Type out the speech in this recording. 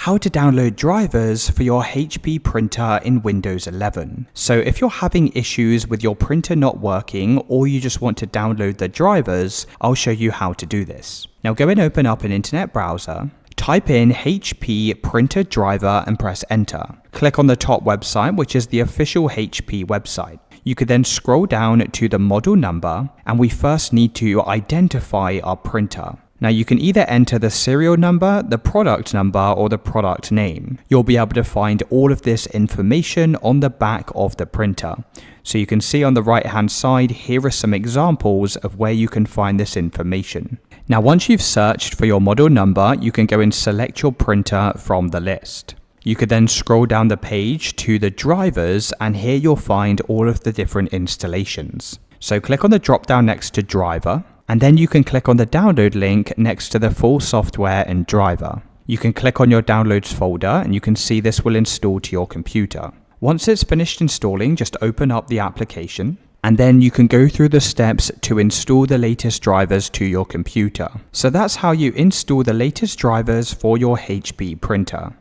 How to download drivers for your HP printer in Windows 11. So if you're having issues with your printer not working or you just want to download the drivers, I'll show you how to do this. Now go and open up an internet browser, type in HP printer driver and press enter. Click on the top website, which is the official HP website. You could then scroll down to the model number, and we first need to identify our printer. Now you can either enter the serial number, the product number, or the product name. You'll be able to find all of this information on the back of the printer. So you can see on the right hand side, here are some examples of where you can find this information. Now once you've searched for your model number, you can go and select your printer from the list. You could then scroll down the page to the drivers, and here you'll find all of the different installations. So click on the drop down next to driver, and then you can click on the download link next to the full software and driver. You can click on your downloads folder and you can see this will install to your computer. Once it's finished installing, just open up the application, and then you can go through the steps to install the latest drivers to your computer. So that's how you install the latest drivers for your HP printer.